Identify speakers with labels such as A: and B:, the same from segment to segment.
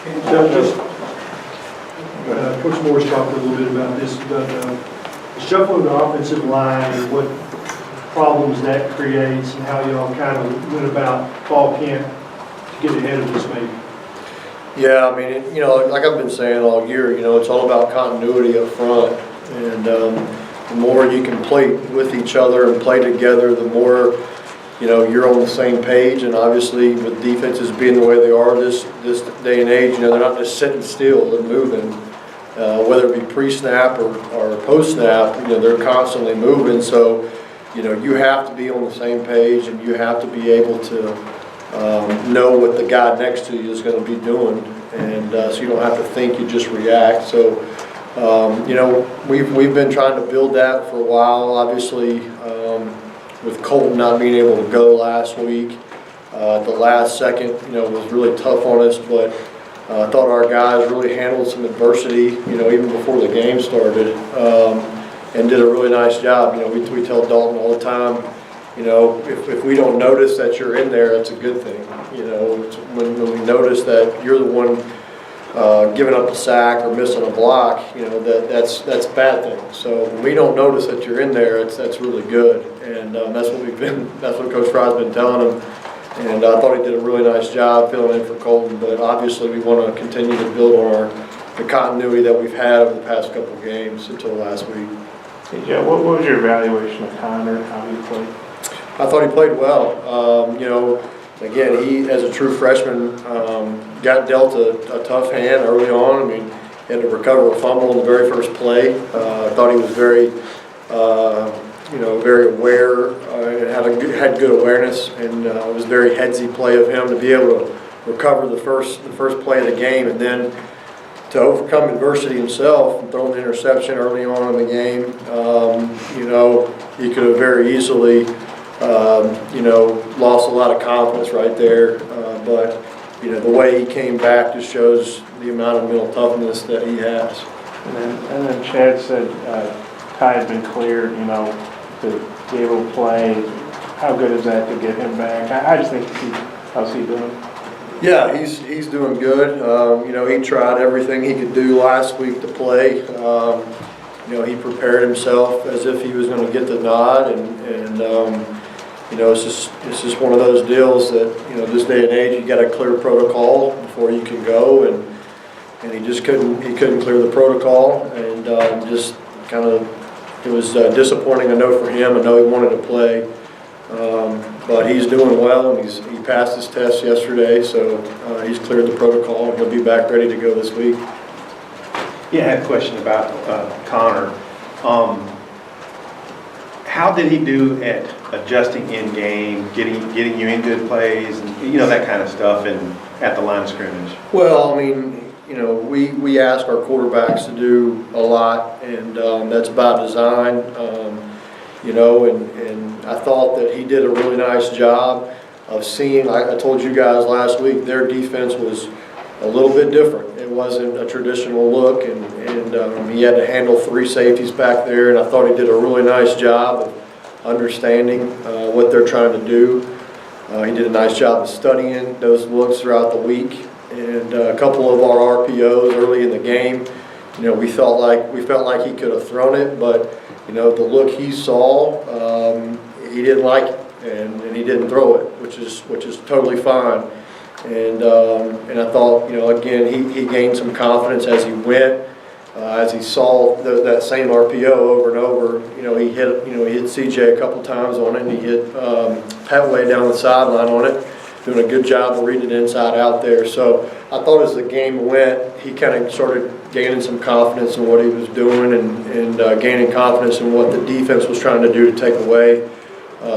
A: Just, Coach Moore's talked a little bit about this, but the shuffling of the offensive line and what problems that creates and how y'all kind of went about fall camp to get ahead of this maybe.
B: Yeah, I mean, like I've been saying all year, it's all about continuity up front. And the more you can play with each other and play together, the more, you're on the same page. And obviously with defenses being the way they are this day and age, they're not just sitting still, they're moving. Whether it be pre-snap or post-snap, they're constantly moving. So, you have to be on the same page and you have to be able to know what the guy next to you is going to be doing. And so you don't have to think, you just react. So, we've been trying to build that for a while. Obviously, with Colton not being able to go last week, the last second, was really tough on us. But I thought our guys really handled some adversity, even before the game started, and did a really nice job. We tell Dalton all the time, if we don't notice that you're in there, it's a good thing. When we notice that you're the one giving up a sack or missing a block, that's a bad thing. So when we don't notice that you're in there, that's really good. And that's what Coach Fry's been telling them. And I thought he did a really nice job filling in for Colton. But obviously we want to continue to build on the continuity that we've had over the past couple of games until last week.
C: Hey Joe, what was your evaluation of Connor, how he played?
B: I thought he played well. Again, he, as a true freshman, got dealt a tough hand early on. I mean, he had to recover a fumble in the very first play. I thought he was very, very aware, had good awareness, and it was a very headsy play of him to be able to recover the first play of the game, and then to overcome adversity himself and throw an interception early on in the game. He could have very easily, lost a lot of confidence right there. But the way he came back just shows the amount of mental toughness that he has.
C: And then Chad said Ty had been cleared, to be able to play. How good is that to get him back? I just think how's he doing?
B: Yeah, he's doing good. He tried everything he could do last week to play. He prepared himself as if he was going to get the nod, and it's just one of those deals that this day and age you got a clear protocol before you can go, and he just couldn't clear the protocol, and just kind of it was disappointing. I know for him. I know he wanted to play. But he's doing well, and he passed his test yesterday, so he's cleared the protocol, and he'll be back ready to go this week.
D: Yeah, I had a question about Connor. How did he do at adjusting in game, getting you in good plays, and that kind of stuff, and at the line of scrimmage?
B: Well, I mean, we ask our quarterbacks to do a lot, and that's by design. And I thought that he did a really nice job of seeing, like I told you guys last week, their defense was a little bit different. It wasn't a traditional look, and he had to handle 3 safeties back there, and I thought he did a really nice job of understanding what they're trying to do. He did a nice job of studying those looks throughout the week, and a couple of our RPOs early in the game, we felt like he could have thrown it, but the look he saw, he didn't like it, and he didn't throw it, which is totally fine. And I thought, again, he gained some confidence as he went, as he saw that same RPO over and over. He hit CJ a couple times on it, and he hit Petway down the sideline on it, doing a good job of reading it inside out there. So I thought as the game went, he kind of started gaining some confidence in what he was doing, and gaining confidence in what the defense was trying to do to take away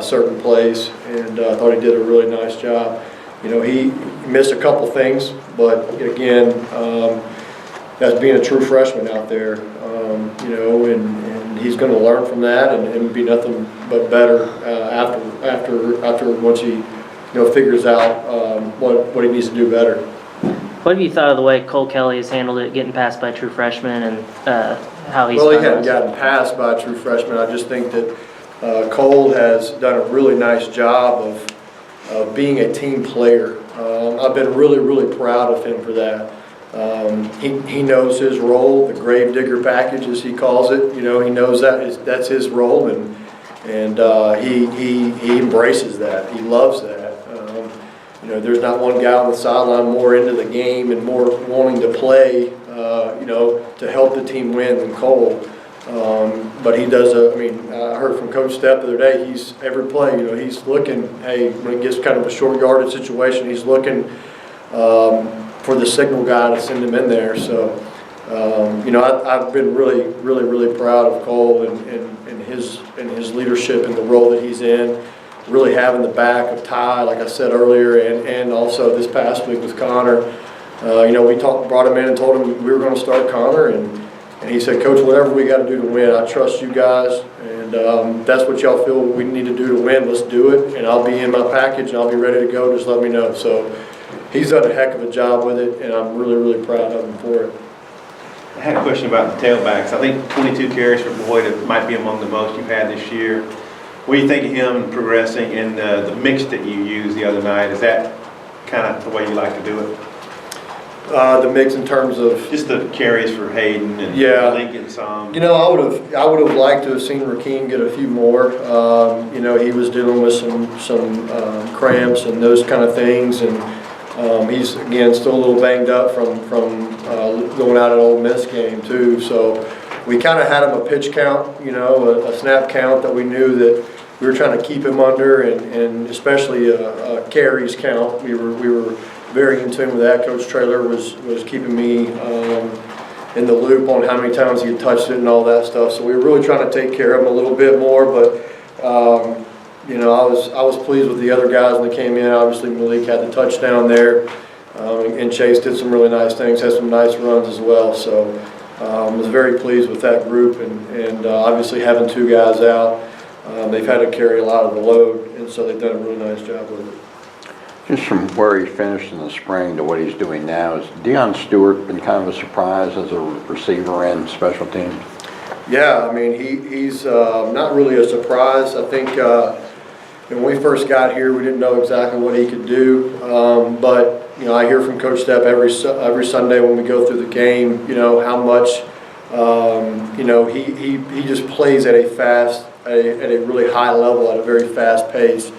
B: certain plays. And I thought he did a really nice job. He missed a couple things, but again, as being a true freshman out there, and he's going to learn from that and be nothing but better after once he figures out what he needs to do better.
E: What have you thought of the way Cole Kelly has handled it, getting passed by a true freshman, and how he's?
B: Well, he hadn't gotten passed by a true freshman. I just think that Cole has done a really nice job of being a team player. I've been really, really proud of him for that. He knows his role, the grave digger package as he calls it. He knows that's his role, and he embraces that. He loves that. There's not one guy on the sideline more into the game and more wanting to play, to help the team win than Cole. But he does I heard from Coach Stepp the other day, he's every play, he's looking, hey, when it gets kind of a short yardage situation, he's looking for the signal guy to send him in there. So, I've been really, really, really proud of Cole and his leadership and the role that he's in. Really having the back of Ty, like I said earlier, and also this past week with Connor. We brought him in and told him we were going to start Connor, and he said, Coach, whatever we got to do to win, I trust you guys, and that's what y'all feel we need to do to win. Let's do it, and I'll be in my package, and I'll be ready to go. Just let me know. So he's done a heck of a job with it, and I'm really, really proud of him for it.
D: I had a question about the tailbacks. I think 22 carries for Boyd might be among the most you've had this year. What do you think of him progressing in the mix that you used the other night? Is that kind of the way you like to do it?
B: The mix in terms of
D: just the carries for Hayden and Lincoln some.
B: I would have liked to have seen Rakeem get a few more. He was dealing with some cramps and those kind of things, and he's again still a little banged up from going out at Ole Miss game too. So we kind of had him a pitch count, a snap count that we knew that we were trying to keep him under, and especially a carries count. We were very in tune with that. Coach Traylor was keeping me in the loop on how many times he had touched it and all that stuff. So we were really trying to take care of him a little bit more. But I was pleased with the other guys when they came in. Obviously Malik had the touchdown there, and Chase did some really nice things, had some nice runs as well. So was very pleased with that group, and obviously having two guys out, they've had to carry a lot of the load, and so they've done a really nice job with it.
F: Just from where he finished in the spring to what he's doing now, has Deion Stewart been kind of a surprise as a receiver and special teams?
B: Yeah, he's not really a surprise. I think when we first got here, we didn't know exactly what he could do, but I hear from Coach Stepp every Sunday when we go through the game, how much he just plays at a really high level, at a very fast pace.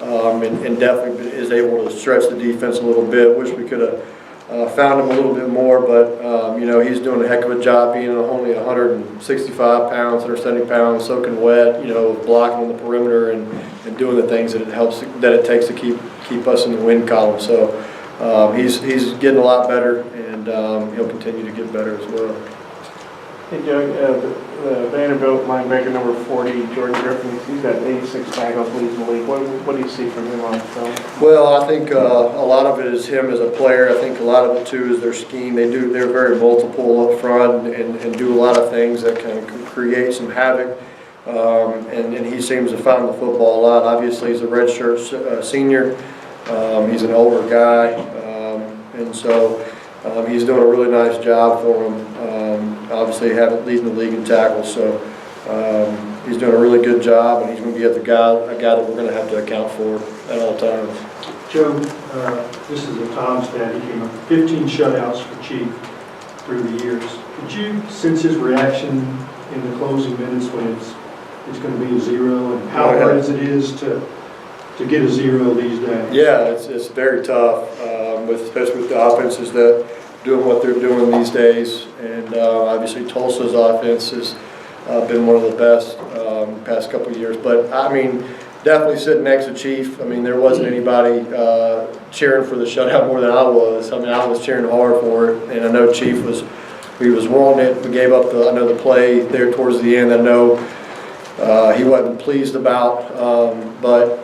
B: And definitely is able to stretch the defense a little bit. Wish we could have found him a little bit more, but he's doing a heck of a job being only 165 pounds, 170 pounds, soaking wet, blocking on the perimeter and doing the things that it takes to keep us in the win column. So he's getting a lot better, and he'll continue to get better as well.
C: Hey, Joe, the Vanderbilt linebacker number 40, Jordan Griffin, he's got 86 tackles, leads the league. What do you see from him on film?
B: Well, I think a lot of it is him as a player. I think a lot of it too is their scheme. They're very multiple up front and do a lot of things that can create some havoc. And he seems to find the football a lot. Obviously, he's a redshirt senior. He's an older guy, and so he's doing a really nice job for him. Obviously, leading the league in tackles, so he's doing a really good job, and he's going to be a guy that we're going to have to account for at all times.
A: Joe, this is a Tom stat. He came up 15 shutouts for Chief through the years. Did you sense his reaction in the closing minutes when it's going to be a 0, and how hard it is to get a 0 these days?
B: Yeah, it's very tough, especially with the offenses that doing what they're doing these days, and obviously Tulsa's offense has been one of the best past couple of years. But definitely sitting next to Chief, there wasn't anybody cheering for the shutout more than I was. I was cheering hard for it, and I know Chief was wanting it. We gave up the play there towards the end. I know he wasn't pleased about, but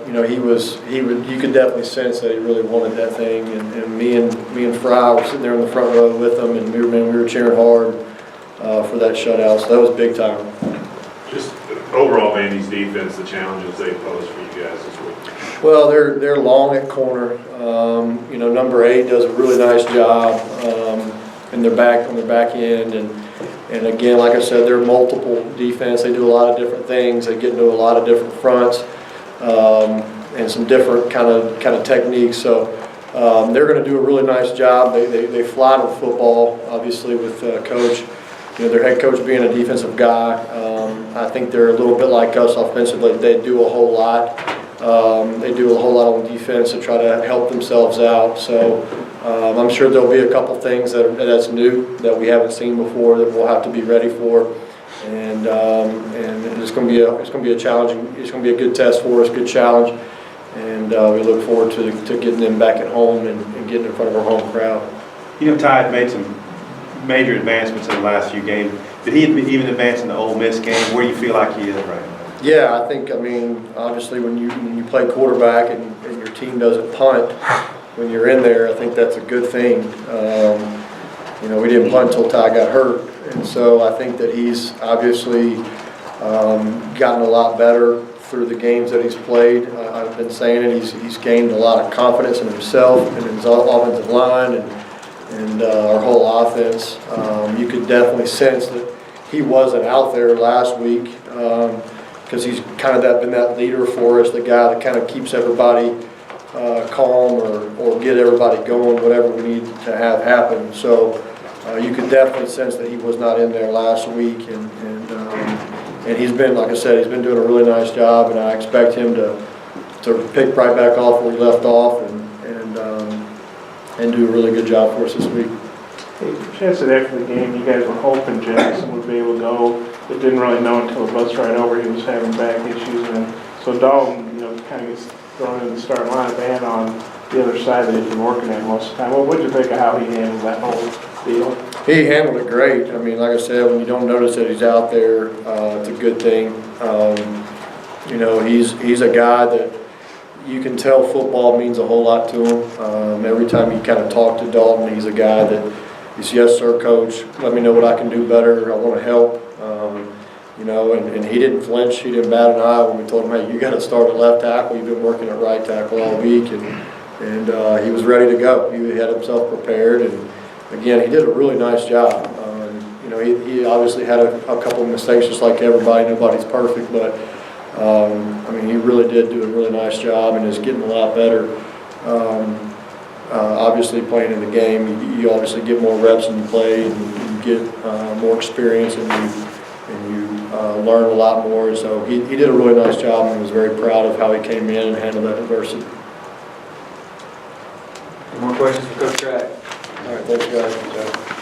B: you could definitely sense that he really wanted that thing, and me and Fry were sitting there in the front row with him, and we were cheering hard for that shutout. So that was big time.
G: Just overall, Vandy's defense, the challenges they pose for you guys this week.
B: Well, they're long at corner. Number 8 does a really nice job, and they're back on their back end, and again, like I said, they're multiple defense. They do a lot of different things. They get into a lot of different fronts and some different kind of techniques. So they're going to do a really nice job. They fly to football, obviously, with Coach. You know, their head coach being a defensive guy. I think they're a little bit like us offensively. They do a whole lot. They do a whole lot on defense to try to help themselves out. So I'm sure there'll be a couple things that's new that we haven't seen before that we'll have to be ready for. And it's going to be a challenging. It's going to be a good test for us, good challenge. And we look forward to getting them back at home and getting in front of our home crowd.
D: You know, Ty had made some major advancements in the last few games. Did he even advance in the Ole Miss game? Where do you feel like he is right now?
B: Yeah, I think, obviously when you play quarterback and your team doesn't punt, when you're in there, I think that's a good thing. You know, we didn't punt until Ty got hurt. And so I think that he's obviously gotten a lot better through the games that he's played. I've been saying it, he's gained a lot of confidence in himself and in his offensive line and our whole offense. You could definitely sense that he wasn't out there last week because he's kind of been that leader for us, the guy that kind of keeps everybody calm or get everybody going, whatever we need to have happen. So you could definitely sense that he was not in there last week, and he's been, like I said, he's been doing a really nice job, and I expect him to pick right back off where he left off and do a really good job for us this week.
C: Hey, Chad said after the game, you guys were hoping Jackson would be able to go, but didn't really know until the bus ride over he was having back issues. And so Dalton, you know, kind of gets thrown in the starting lineup and on the other side that he's been working at most of the time. What did you think of how he handled that whole deal?
B: He handled it great. I mean, like I said, when you don't notice that he's out there, it's a good thing. You know, he's a guy that you can tell football means a whole lot to him. Every time you kind of talk to Dalton, he's a guy that he's, yes, sir, coach, let me know what I can do better. I want to help. You know, and he didn't flinch. He didn't bat an eye when we told him, hey, you got to start at left tackle. You've been working at right tackle all week. And he was ready to go. He had himself prepared. And, again, he did a really nice job. You know, he obviously had a couple of mistakes just like everybody. Nobody's perfect. But, I mean, he really did do a really nice job and is getting a lot better. Obviously, playing in the game, you obviously get more reps and you play and you get more experience and you learn a lot more. So he did a really nice job and was very proud of how he came in and handled that adversity.
H: Any more questions for Coach Craddock?
B: All right, thanks, guys.